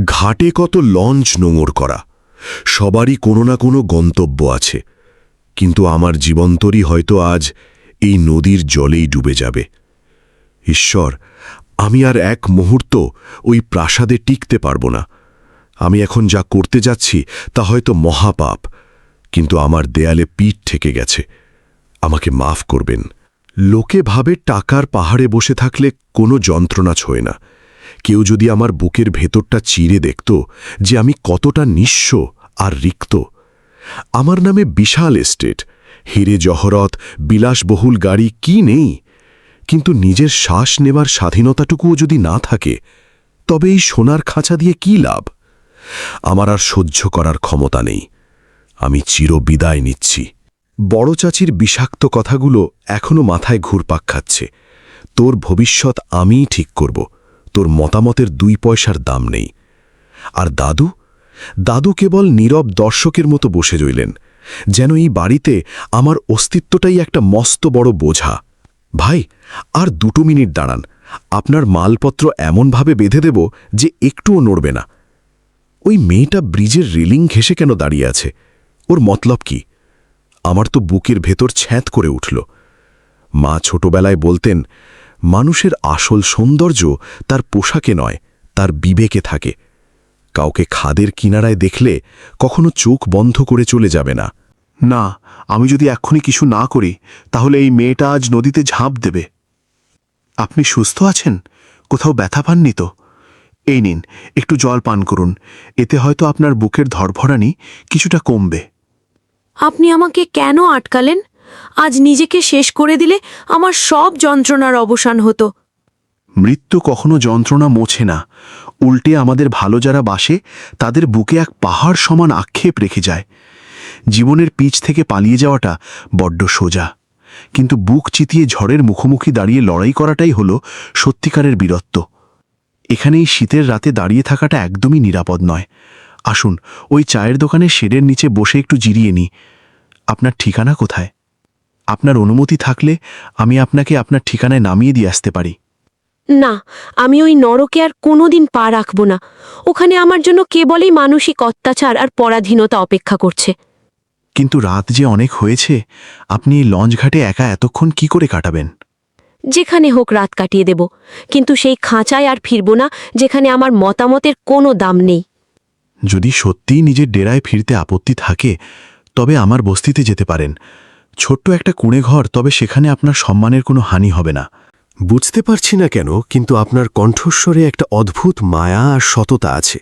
ঘাটে কত লঞ্চ নোঙর করা, সবারই কোনো না কোনো গন্তব্য আছে, কিন্তু আমার জীবন্তরই হয়তো আজ এই নদীর জলেই ডুবে যাবে। ঈশ্বর, আমি আর এক মুহূর্ত ওই প্রাসাদে টিকতে পারব না। আমি এখন যা করতে যাচ্ছি তা হয়তো মহাপাপ, কিন্তু আমার দেয়ালে পিঠ ঠেকে গেছে। আমাকে মাফ করবেন। লোকে ভাবে টাকার পাহাড়ে বসে থাকলে কোনো যন্ত্রণা ছোঁয় না। কেউ যদি আমার বুকের ভেতরটা চিরে দেখত যে আমি কতটা নিঃস্ব আর রিক্ত। আমার নামে বিশাল এস্টেট, হিরে জহরত, বিলাসবহুল গাড়ি কি নেই, কিন্তু নিজের শ্বাস নেবার স্বাধীনতাটুকুও যদি না থাকে, তবে এই সোনার খাঁচা দিয়ে কি লাভ? আমার আর সহ্য করার ক্ষমতা নেই। আমি চিরবিদায় নিচ্ছি। বড় চাচির বিষাক্ত কথাগুলো এখনো মাথায় ঘুরপাক খাচ্ছে। তোর ভবিষ্যৎ আমিই ঠিক করব, তোর মতামতের 2 পয়সার দাম নেই। আর দাদু দাদু কেবল নীরব দর্শকের মতো বসে রইলেন, যেন এই বাড়িতে আমার অস্তিত্বটাই একটা মস্ত বড় বোঝা। ভাই, আর 2 মিনিট দাঁড়ান। আপনার মালপত্র এমনভাবে বেঁধে দেব যে একটুও নড়বে না। ওই মেয়েটা ব্রিজের রেলিং ঘেঁষে কেন দাঁড়িয়ে আছে? ওর মতলব কি? আমার তো বুকের ভেতর ছ্যাঁত করে উঠল। মা ছোটবেলায় বলতেন, মানুষের আসল সৌন্দর্য তার পোশাকে নয়, তার বিবেকে থাকে। কাউকে খাদের কিনারায় দেখলে কখনো চোখ বন্ধ করে চলে যাবে না। না, আমি যদি এক্ষুনি কিছু না করি তাহলে এই মেয়েটা আজ নদীতে ঝাঁপ দেবে। আপনি সুস্থ আছেন? কোথাও ব্যথা পাননি তো? এই নিন, একটু জল পান করুন। এতে হয়তো আপনার বুকের ধড়ফড়ানি কিছুটা কমবে। আপনি আমাকে কেন আটকালেন? আজ নিজেকে শেষ করে দিলে আমার সব যন্ত্রণার অবসান হতো। মৃত্যু কখনো যন্ত্রণা মোছে না, উল্টে আমাদের ভালো যারা বাসে তাদের বুকে এক পাহাড় সমান আক্ষেপ রেখে যায়। জীবনের পিচ থেকে পালিয়ে যাওয়াটা বড্ড সোজা, কিন্তু বুক চিতিয়ে ঝড়ের মুখোমুখি দাঁড়িয়ে লড়াই করাটাই হলো সত্যিকারের বীরত্ব। এখানে এই শীতের রাতে দাঁড়িয়ে থাকাটা একদমই নিরাপদ নয়। আসুন, ওই চায়ের দোকানে শেডের নিচে বসে একটু জিরিয়ে নিই। আপনার ঠিকানা কোথায়? আপনার অনুমতি থাকলে আমি আপনাকে আপনার ঠিকানায় নামিয়ে দিয়ে আসতে পারি। না, আমি ওই নরকে আর কোনোদিন পা রাখব না। ওখানে আমার জন্য কেবলই মানসিক অত্যাচার আর পরাধীনতা অপেক্ষা করছে। কিন্তু রাত যে অনেক হয়েছে, আপনি এই লঞ্চ ঘাটে একা এতক্ষণ কি করে কাটাবেন? যেখানে হোক রাত কাটিয়ে দেব, কিন্তু সেই খাঁচায় আর ফিরব না যেখানে আমার মতামতের কোনো দাম নেই। যদি সত্যিই নিজের ডেরায় ফিরতে আপত্তি থাকে, তবে আমার বস্তিতে যেতে পারেন। ছোট্ট একটা কুঁড়ে ঘর, তবে সেখানে আপনার সম্মানের কোনো হানি হবে না। বুঝতে পারছি না কেন, কিন্তু আপনার কণ্ঠস্বরে একটা অদ্ভুত মায়া আর সততা আছে।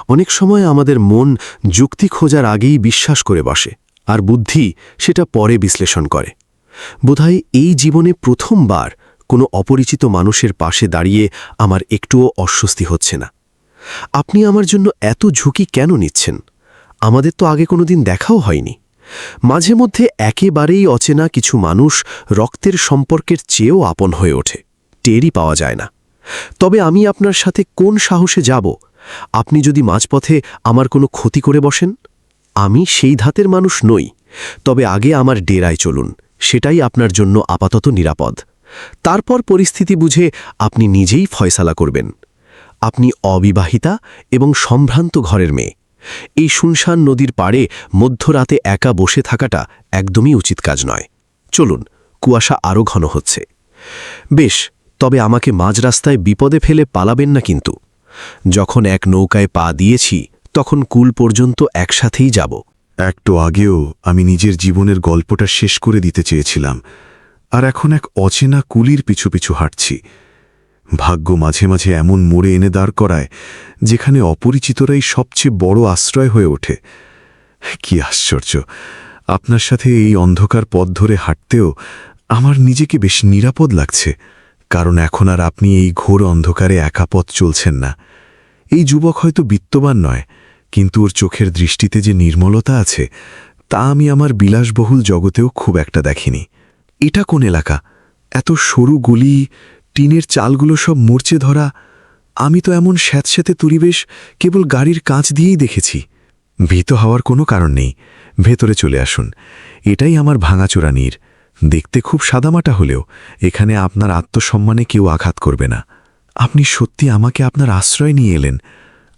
অনেক সময় আমাদের মন যুক্তি খোঁজার আগেই বিশ্বাস করে বসে, আর বুদ্ধি সেটা পরে বিশ্লেষণ করে। বোধহয় এই জীবনে প্রথমবার কোনো অপরিচিত মানুষের পাশে দাঁড়িয়ে আমার একটুও অস্বস্তি হচ্ছে না। আপনি আমার জন্য এত ঝুঁকি কেন নিচ্ছেন? আমাদের তো আগে কোনোদিন দেখাও হয়নি। মাঝে মধ্যে একেবারেই অচেনা কিছু মানুষ রক্তের সম্পর্কের চেয়েও আপন হয়ে ওঠে, টেরই পাওয়া যায় না। তবে আমি আপনার সাথে কোন সাহসে যাব? আপনি যদি মাঝপথে আমার কোনো ক্ষতি করে বসেন? আমি সেই ধাতের মানুষ নই। তবে আগে আমার ডেরায় চলুন, সেটাই আপনার জন্য আপাতত নিরাপদ। তারপর পরিস্থিতি বুঝে আপনি নিজেই ফয়সালা করবেন। আপনি অবিবাহিতা এবং সম্ভ্রান্ত ঘরের মেয়ে। এই শুনশান নদীর পাড়ে মধ্যরাতে একা বসে থাকাটা একদমই উচিত কাজ নয়। চলুন, কুয়াশা আরও ঘন হচ্ছে। বেশ, তবে আমাকে মাঝ রাস্তায় বিপদে ফেলে পালাবেন না কিন্তু। যখন এক নৌকায় পা দিয়েছি, তখন কুল পর্যন্ত একসাথেই যাব। একটু আগেও আমি নিজের জীবনের গল্পটা শেষ করে দিতে চেয়েছিলাম, আর এখন এক অচেনা কুলির পিছু পিছু হাঁটছি। ভাগ্য মাঝে মাঝে এমন মোড়ে এনে দাঁড় করায় যেখানে অপরিচিতরাই সবচেয়ে বড় আশ্রয় হয়ে ওঠে। কি আশ্চর্য, আপনার সাথে এই অন্ধকার পথ ধরে হাঁটতেও আমার নিজেকে বেশ নিরাপদ লাগছে, কারণ এখন আর আপনি এই ঘোর অন্ধকারে একা পথ চলছেন না। এই যুবক হয়তো বিত্তবান নয়, কিন্তু ওর চোখের দৃষ্টিতে যে নির্মলতা আছে, তা আমি আমার বিলাসবহুল জগতেও খুব একটা দেখিনি। এটা কোন এলাকা? এত সরু গলি, টিনের চালগুলো সব মরচে ধরা। আমি তো এমন স্যাঁতস্যাঁতে পরিবেশ কেবল গাড়ির কাঁচ দিয়েই দেখেছি। ভীত হওয়ার কোনো কারণ নেই, ভেতরে চলে আসুন। এটাই আমার ভাঙাচোরা নীর। দেখতে খুব সাদামাটা হলেও এখানে আপনার আত্মসম্মানে কেউ আঘাত করবে না। আপনি সত্যি আমাকে আপনার আশ্রয় নিয়ে এলেন।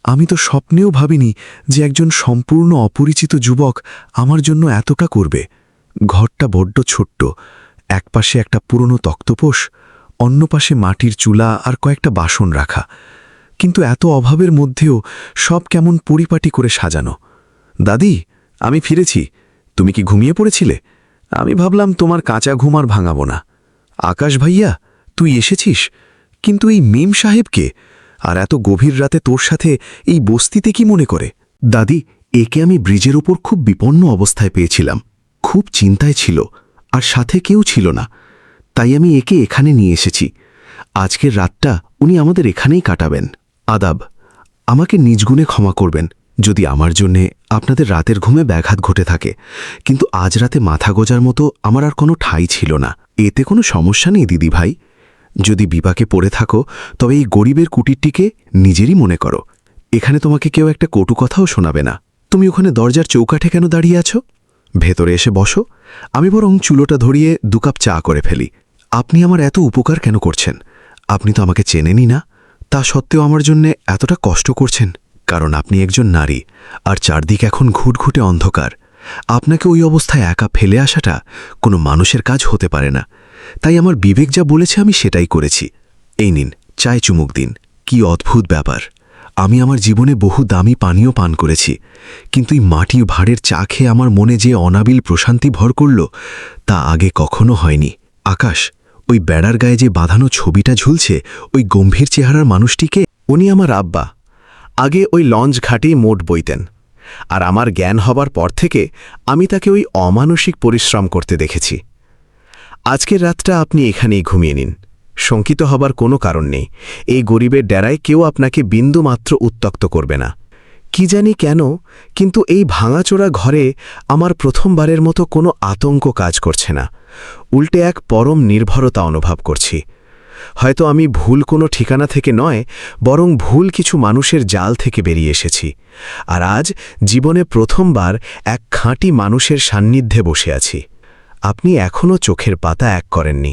আমি তো স্বপ্নেও ভাবিনি যে একজন সম্পূর্ণ অপরিচিত যুবক আমার জন্য এতটা করবে। ঘরটা বড্ড ছোট্ট, একপাশে একটা পুরনো তক্তপোষ, অন্য পাশে মাটির চুলা আর কয়েকটা বাসন রাখা, কিন্তু এত অভাবের মধ্যেও সব কেমন পরিপাটি করে সাজানো। দাদি, আমি ফিরেছি। তুমি কি ঘুমিয়ে পড়েছিলে? আমি ভাবলাম তোমার কাঁচা ঘুম আর ভাঙাবো না। আকাশ ভাইয়া, তুই এসেছিস? কিন্তু এই মেম সাহেবকে আর এত গভীর রাতে তোর সাথে এই বস্তিতে কি মনে করে? দাদি, একে আমি ব্রিজের ওপর খুব বিপন্ন অবস্থায় পেয়েছিলাম, খুব চিন্তায় ছিল, আর সাথে কেউ ছিল না, তাই আমি একে এখানে নিয়ে এসেছি। আজকের রাতটা উনি আমাদের এখানেই কাটাবেন। আদাব, আমাকে নিজ গুণে ক্ষমা করবেন যদি আমার জন্যে আপনাদের রাতের ঘুমে ব্যাঘাত ঘটে থাকে, কিন্তু আজ রাতে মাথা গোজার মতো আমার আর কোনো ঠাঁই ছিল না। এতে কোনো সমস্যা নেই দিদি ভাই, যদি বিপাকে পড়ে থাকো তবে এই গরিবের কুটিরটিকে নিজেরই মনে করো। এখানে তোমাকে কেউ একটা কটু কথাও শোনাবে না। তুমি ওখানে দরজার চৌকাঠে কেন দাঁড়িয়ে আছো? ভেতরে এসে বসো, আমি বরং চুলোটা ধরিয়ে 2 কাপ চা করে ফেলি। আপনি আমার এত উপকার কেন করছেন? আপনি তো আমাকে চেনেনই না, তা সত্ত্বেও আমার জন্যে এতটা কষ্ট করছেন, কারণ আপনি একজন নারী, আর চারদিক এখন ঘুটঘুটে অন্ধকার। আপনাকে ওই অবস্থায় একা ফেলে আসাটা কোনো মানুষের কাজ হতে পারে না, তাই আমার বিবেক যা বলেছে আমি সেটাই করেছি। এই নিন, চায় চুমুক দিন। কি অদ্ভুত ব্যাপার, আমি আমার জীবনে বহু দামি পানীয় পান করেছি, কিন্তু এই মাটি ভাঁড়ের চা খেয়ে আমার মনে যে অনাবিল প্রশান্তি ভর করল তা আগে কখনো হয়নি। আকাশ, ওই বেড়ার গায়ে যে বাঁধানো ছবিটা ঝুলছে, ওই গম্ভীর চেহারার মানুষটিকে? উনি আমার আব্বা। আগে ওই লঞ্চ ঘাটেই মোট বইতেন, আর আমার জ্ঞান হবার পর থেকে আমি তাকে ওই অমানসিক পরিশ্রম করতে দেখেছি। আজকের রাতটা আপনি এখানেই ঘুমিয়ে নিন, শঙ্কিত হবার কোনো কারণ নেই। এই গরিবের ডেরায় কেউ আপনাকে বিন্দুমাত্র উত্ত্যক্ত করবে না। কি জানি কেন, কিন্তু এই ভাঙাচোরা ঘরে আমার প্রথমবারের মতো কোনো আতঙ্ক কাজ করছে না, উল্টে এক পরম নির্ভরতা অনুভব করছি। হয়তো আমি ভুল কোনো ঠিকানা থেকে নয়, বরং ভুল কিছু মানুষের জাল থেকে বেরিয়ে এসেছি, আর আজ জীবনে প্রথমবার এক খাঁটি মানুষের সান্নিধ্যে বসে আছি। আপনি এখনও চোখের পাতা এক করেননি।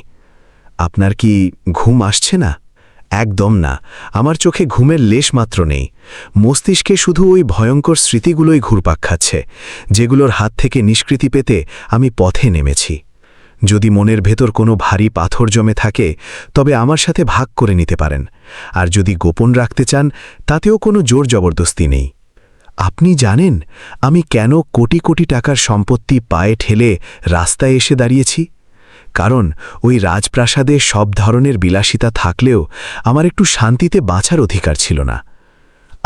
আপনার কি ঘুম আসছে না? একদম না, আমার চোখে ঘুমের লেশ মাত্র নেই। মস্তিষ্কে শুধু ওই ভয়ঙ্কর স্মৃতিগুলোই ঘুরপাক খাচ্ছে, যেগুলোর হাত থেকে নিষ্কৃতি পেতে আমি পথে নেমেছি। যদি মনের ভেতর কোনো ভারী পাথর জমে থাকে তবে আমার সাথে ভাগ করে নিতে পারেন, আর যদি গোপন রাখতে চান তাতেও কোনো জোর জবরদস্তি নেই। আপনি জানেন আমি কেন কোটি কোটি টাকার সম্পত্তি পায়ে ঠেলে রাস্তায় এসে দাঁড়িয়েছি? কারণ ওই রাজপ্রাসাদে সব ধরনের বিলাসিতা থাকলেও আমার একটু শান্তিতে বাঁচার অধিকার ছিল না।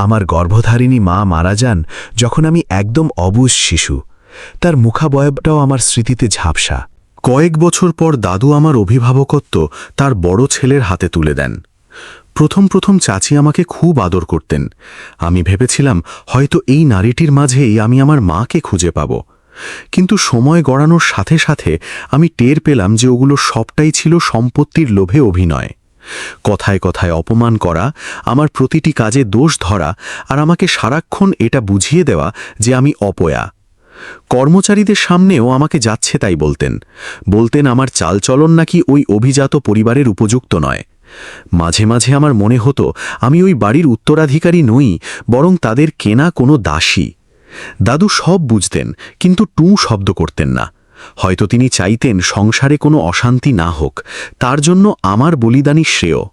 আমার গর্ভধারিণী মা মারা যান যখন আমি একদম অবুঝ শিশু। তার মুখাবয়বটাও আমার স্মৃতিতে ঝাপসা। কয়েক বছর পর দাদু আমার অভিভাবকত্ব তার বড় ছেলের হাতে তুলে দেন। প্রথম চাচি আমাকে খুব আদর করতেন। আমি ভেবেছিলাম হয়তো এই নারীটির মাঝেই আমি আমার মাকে খুঁজে পাব, কিন্তু সময় গড়ানোর সাথে সাথে আমি টের পেলাম যে ওগুলো সবটাই ছিল সম্পত্তির লোভে অভিনয়। কথায় কথায় অপমান করা, আমার প্রতিটি কাজে দোষ ধরা, আর আমাকে সারাক্ষণ এটা বুঝিয়ে দেওয়া যে আমি অপয়া। কর্মচারীদের সামনেও আমাকে যাচ্ছে তাই বলতেন আমার চালচলন নাকি ওই অভিজাত পরিবারের উপযুক্ত নয়। মাঝে মাঝে আমার মনে হতো আমি ওই বাড়ির উত্তরাধিকারী নই, বরং তাদের কেনা কোনো দাসী। দাদু সব বুঝতেন, কিন্তু টু শব্দ করতেন না। হয়তো তিনি চাইতেন সংসারে কোনো অশান্তি না হোক, তার জন্য আমার বলিদানই শ্রেয়।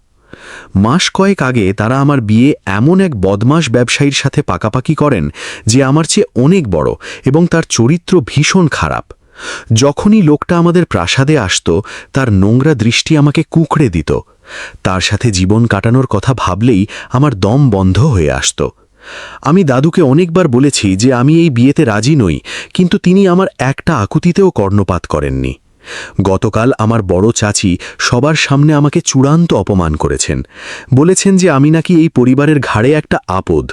মাস কয়েক আগে তারা আমার বিয়ে এমন এক বদমাশ ব্যবসায়ীর সাথে পাকাপাকি করেন যে আমার চেয়ে অনেক বড়, এবং তার চরিত্র ভীষণ খারাপ। যখনই লোকটা আমাদের প্রাসাদে আসত তার নোংরা দৃষ্টি আমাকে কুঁকড়ে দিত। তার সাথে জীবন কাটানোর কথা ভাবলেই আমার দম বন্ধ হয়ে আসত। আমি দাদুকে অনেকবার বলেছি যে আমি এই বিয়েতে রাজি নই, কিন্তু তিনি আমার একটা আকুতিতেও কর্ণপাত করেননি। গতকাল আমার বড় চাচি সবার সামনে আমাকে চূড়ান্ত অপমান করেছেন। বলেছেন যে আমি নাকি এই পরিবারের ঘাড়ে একটা আপদ।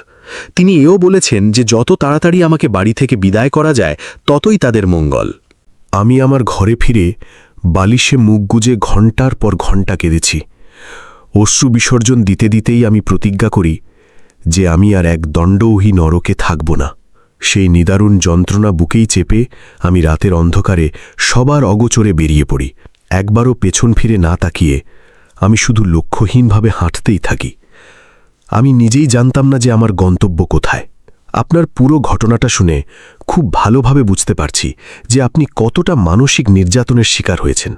তিনি এও বলেছেন যে যত তাড়াতাড়ি আমাকে বাড়ি থেকে বিদায় করা যায় ততই তাদের মঙ্গল। আমি আমার ঘরে ফিরে বালিশে মুখ গুজে ঘণ্টার পর ঘণ্টা কেঁদেছি। অশ্রু বিসর্জন দিতে দিতেই আমি প্রতিজ্ঞা করি যে আমি আর এক দণ্ডহীন নরকে থাকব না। সেই নিদারুণ যন্ত্রণা বুকেই চেপে আমি রাতের অন্ধকারে সবার অগোচরে বেরিয়ে পড়ি। একবারও পেছন ফিরে না তাকিয়ে আমি শুধু লক্ষ্যহীনভাবে হাঁটতেই থাকি। আমি নিজেই জানতাম না যে আমার গন্তব্য কোথায়। আপনার পুরো ঘটনাটা শুনে খুব ভালোভাবে বুঝতে পারছি যে আপনি কতটা মানসিক নির্যাতনের শিকার হয়েছেন।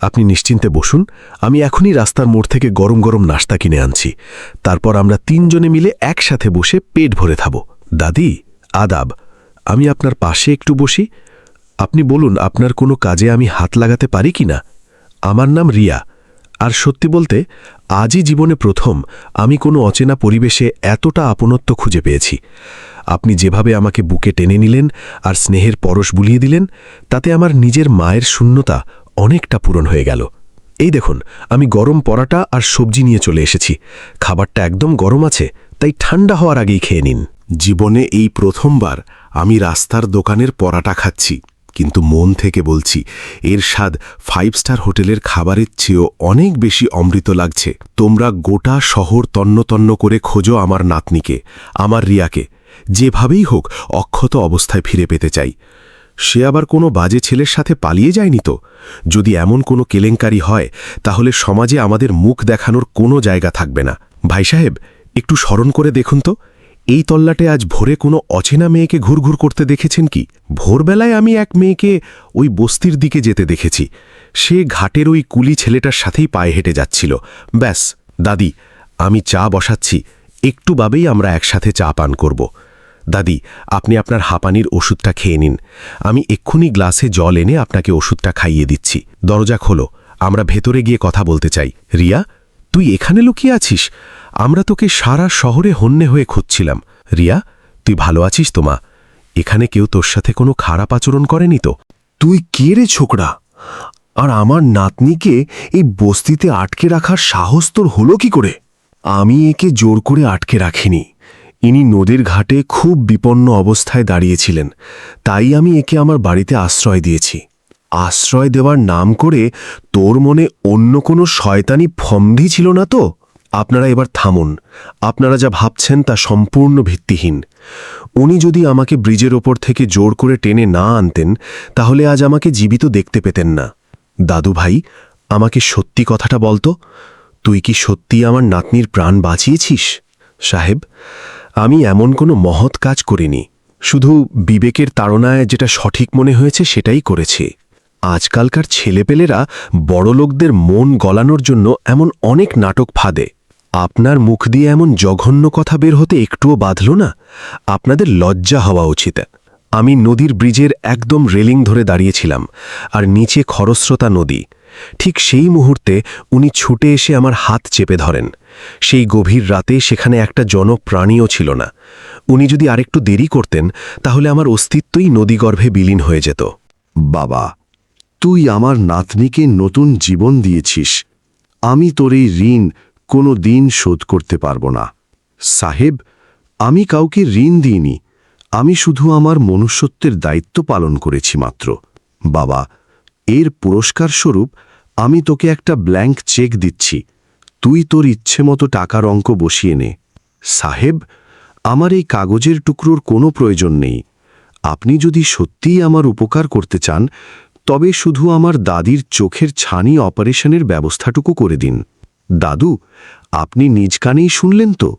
আপনি নিশ্চিন্তে বসুন, আমি এখনই রাস্তার মোড় থেকে গরম গরম নাস্তা কিনে আনছি। তারপর আমরা 3 জনে মিলে একসাথে বসে পেট ভরে খাব। দাদি, আদাব। আমি আপনার পাশে একটু বসি। আপনি বলুন, আপনার কোনো কাজে আমি হাত লাগাতে পারি কি না? আমার নাম রিয়া, আর সত্যি বলতে আজই জীবনে প্রথম আমি কোনো অচেনা পরিবেশে এতটা আপনত্ব খুঁজে পেয়েছি। আপনি যেভাবে আমাকে বুকে টেনে নিলেন আর স্নেহের পরশ বুলিয়ে দিলেন, তাতে আমার নিজের মায়ের শূন্যতা অনেকটা পূরণ হয়ে গেল। এই দেখুন, আমি গরম পরাটা আর সবজি নিয়ে চলে এসেছি। খাবারটা একদম গরম আছে, তাই ঠান্ডা হওয়ার আগেই খেয়ে নিন। জীবনে এই প্রথমবার আমি রাস্তার দোকানের পরাটা খাচ্ছি, কিন্তু মন থেকে বলছি এর স্বাদ 5 স্টার হোটেলের খাবারের চেয়েও অনেক বেশি অমৃত লাগছে। তোমরা গোটা শহর তন্ন করে খোঁজো আমার নাতনিকে, আমার রিয়াকে। যেভাবেই হোক অক্ষত অবস্থায় ফিরে পেতে চাই। সে আবার কোনো বাজে ছেলের সাথে পালিয়ে যায়নি তো? যদি এমন কোনো কেলেঙ্কারি হয়, তাহলে সমাজে আমাদের মুখ দেখানোর কোনো জায়গা থাকবে না। ভাই সাহেব, একটু স্মরণ করে দেখুন তো, এই তল্লাটে আজ ভোরে কোনো অচেনা মেয়েকে ঘুরঘুর করতে দেখেছেন কি? ভোরবেলায় আমি এক মেয়েকে ওই বস্তির দিকে যেতে দেখেছি। সে ঘাটের ওই কুলি ছেলেটার সাথেই পায়ে হেঁটে যাচ্ছিল। ব্যাস। দাদি, আমি চা বসাচ্ছি, একটু ভাবেই আমরা একসাথে চা পান করব। দাদি, আপনি আপনার হাঁপানির ওষুধটা খেয়ে নিন। আমি এক্ষুনি গ্লাসে জল এনে আপনাকে ওষুধটা খাইয়ে দিচ্ছি। দরজা খোলো, আমরা ভেতরে গিয়ে কথা বলতে চাই। রিয়া, তুই এখানে লুকিয়ে আছিস? আমরা তোকে সারা শহরে হন্যে হয়ে খুঁজছিলাম। রিয়া, তুই ভালো আছিস তো মা? এখানে কেউ তোর সাথে কোনো খারাপ আচরণ করেনি তো? তুই কে রে ছোকরা? আর আমার নাতনিকে এই বস্তিতে আটকে রাখার সাহস তোর হলো কি করে? আমি একে জোর করে আটকে রাখিনি। ইনি নদীর ঘাটে খুব বিপন্ন অবস্থায় দাঁড়িয়েছিলেন, তাই আমি একে আমার বাড়িতে আশ্রয় দিয়েছি। আশ্রয় দেওয়ার নাম করে তোর মনে অন্য কোনো শয়তানি ফন্দি ছিল না তো? আপনারা এবার থামুন। আপনারা যা ভাবছেন তা সম্পূর্ণ ভিত্তিহীন। উনি যদি আমাকে ব্রিজের ওপর থেকে জোর করে টেনে না আনতেন, তাহলে আজ আমাকে জীবিত দেখতে পেতেন না। দাদু ভাই, আমাকে সত্যি কথাটা বলতো, তুই কি সত্যি আমার নাতনির প্রাণ বাঁচিয়েছিস? সাহেব, আমি এমন কোনো মহৎ কাজ করিনি, শুধু বিবেকের তাড়নায় যেটা সঠিক মনে হয়েছে সেটাই করেছি। আজকালকার ছেলেপেলেরা বড়লোকদের মন গলানোর জন্য এমন অনেক নাটক ফাঁদে। আপনার মুখ দিয়ে এমন জঘন্য কথা বের হতে একটুও বাধল না? আপনাদের লজ্জা হওয়া উচিত। আমি নদীর ব্রিজের একদম রেলিং ধরে দাঁড়িয়েছিলাম, আর নিচে খরস্রোতা নদী। ঠিক সেই মুহূর্তে উনি ছুটে এসে আমার হাত চেপে ধরেন। সেই গভীর রাতে সেখানে একটা জনপ্রাণীও ছিল না। উনি যদি আরেকটু দেরি করতেন, তাহলে আমার অস্তিত্বই নদীগর্ভে বিলীন হয়ে যেত। বাবা, তুই আমার নাতনিকে নতুন জীবন দিয়েছিস। আমি তোর এই ঋণ কোনো দিন শোধ করতে পারব না। সাহেব, আমি কাউকে ঋণ দিইনি, আমি শুধু আমার মনুষ্যত্বের দায়িত্ব পালন করেছি মাত্র। বাবা, এর পুরস্কার স্বরূপ আমি তোকে একটা ব্ল্যাঙ্ক চেক দিচ্ছি। তুই তোর ইচ্ছে মতো টাকার অঙ্ক বসিয়ে নে। সাহেব, আমার এই কাগজের টুকরোর কোনো প্রয়োজন নেই। আপনি যদি সত্যিই আমার উপকার করতে চান, তবে শুধু আমার দাদির চোখের ছানি অপারেশনের ব্যবস্থাটুকু করে দিন। দাদু, আপনি নিজ কানেই শুনলেন তো?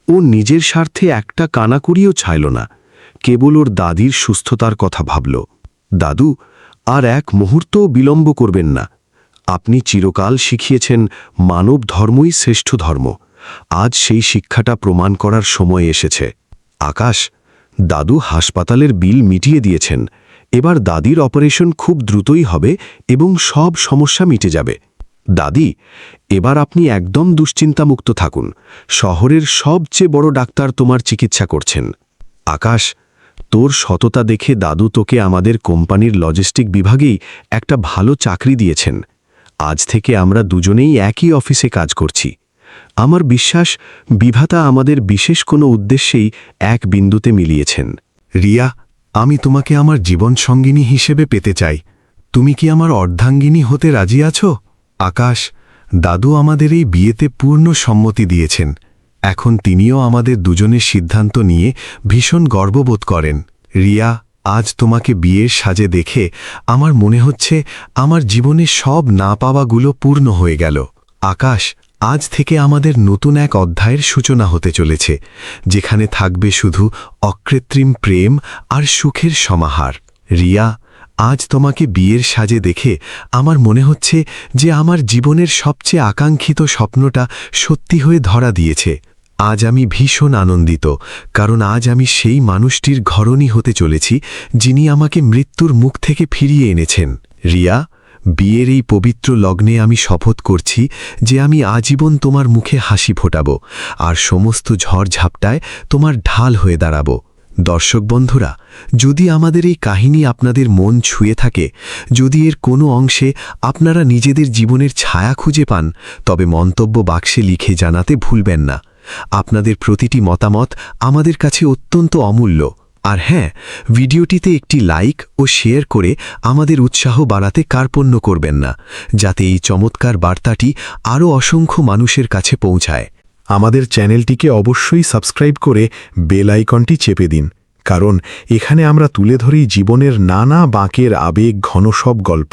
ও নিজের স্বার্থে একটা কানাকুড়িও ছাইল না, কেবল ওর দাদির সুস্থতার কথা ভাবল। দাদু, আর এক মুহূর্তও বিলম্ব করবেন না। আপনি চিরকাল শিখিয়েছেন মানব ধর্মই শ্রেষ্ঠ ধর্ম। আজ সেই শিক্ষাটা প্রমাণ করার সময় এসেছে। আকাশ, দাদু হাসপাতালের বিল মিটিয়ে দিয়েছেন। এবার দাদির অপারেশন খুব দ্রুতই হবে এবং সব সমস্যা মিটে যাবে। দাদি, এবার আপনি একদম দুশ্চিন্তামুক্ত থাকুন। শহরের সবচেয়ে বড় ডাক্তার তোমার চিকিৎসা করছেন। আকাশ, তোর সততা দেখে দাদু তোকে আমাদের কোম্পানির লজিস্টিক বিভাগেই একটা ভালো চাকরি দিয়েছেন। আজ থেকে আমরা দুজনেই একই অফিসে কাজ করছি। আমার বিশ্বাস বিধাতা আমাদের বিশেষ কোনো উদ্দেশ্যেই এক বিন্দুতে মিলিয়েছেন। রিয়া, আমি তোমাকে আমার জীবনসঙ্গিনী হিসেবে পেতে চাই। তুমি কি আমার অর্ধাঙ্গিনী হতে রাজি আছো? আকাশ, দাদু আমাদের এই বিয়েতে পূর্ণ সম্মতি দিয়েছেন। এখন তিনিও আমাদের দুজনের সিদ্ধান্ত নিয়ে ভীষণ গর্ববোধ করেন। রিয়া, আজ তোমাকে বিয়ের সাজে দেখে আমার মনে হচ্ছে আমার জীবনে সব না পাওয়াগুলো পূর্ণ হয়ে গেল। আকাশ, আজ থেকে আমাদের নতুন এক অধ্যায়ের সূচনা হতে চলেছে, যেখানে থাকবে শুধু অকৃত্রিম প্রেম আর সুখের সমাহার। রিয়া, আজ তোমাকে বিয়ের সাজে দেখে আমার মনে হচ্ছে যে আমার জীবনের সবচেয়ে আকাঙ্ক্ষিত স্বপ্নটা সত্যি হয়ে ধরা দিয়েছে। আজ আমি ভীষণ আনন্দিত, কারণ আজ আমি সেই মানুষটির ঘরণী হতে চলেছি যিনি আমাকে মৃত্যুর মুখ থেকে ফিরিয়ে এনেছেন। রিয়া, বিয়ের এই পবিত্র লগ্নে আমি শপথ করছি যে আমি আজীবন তোমার মুখে হাসি ফোটাব আর সমস্ত ঝড়ঝাপটায় তোমার ঢাল হয়ে দাঁড়াব। দর্শক বন্ধুরা, যদি আমাদের এই কাহিনী আপনাদের মন ছুঁয়ে থাকে, যদি এর কোনো অংশে আপনারা নিজেদের জীবনের ছায়া খুঁজে পান, তবে মন্তব্য বাক্সে লিখে জানাতে ভুলবেন না। আপনাদের প্রতিটি মতামত আমাদের কাছে অত্যন্ত অমূল্য। আর হ্যাঁ, ভিডিওটিতে একটি লাইক ও শেয়ার করে আমাদের উৎসাহ বাড়াতে কার্পণ্য করবেন না, যাতে এই চমৎকার বার্তাটি আরও অসংখ্য মানুষের কাছে পৌঁছায়। আমাদের চ্যানেলটিকে অবশ্যই সাবস্ক্রাইব করে বেল আইকনটি চেপে দিন, কারণ এখানে আমরা তুলে ধরি জীবনের নানা বাঁকের আবেগ ঘন সব গল্প।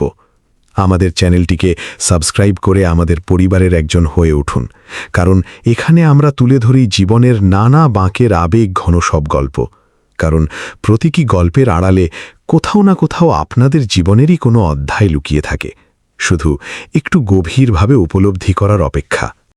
আমাদের চ্যানেলটিকে সাবস্ক্রাইব করে আমাদের পরিবারের একজন হয়ে উঠুন, কারণ এখানে আমরা তুলে ধরি জীবনের নানা বাঁকের আবেগ ঘন সব গল্প। কারণ প্রতীকী গল্পের আড়ালে কোথাও না কোথাও আপনাদের জীবনেরই কোনো অধ্যায় লুকিয়ে থাকে, শুধু একটু গভীরভাবে উপলব্ধি করার অপেক্ষা।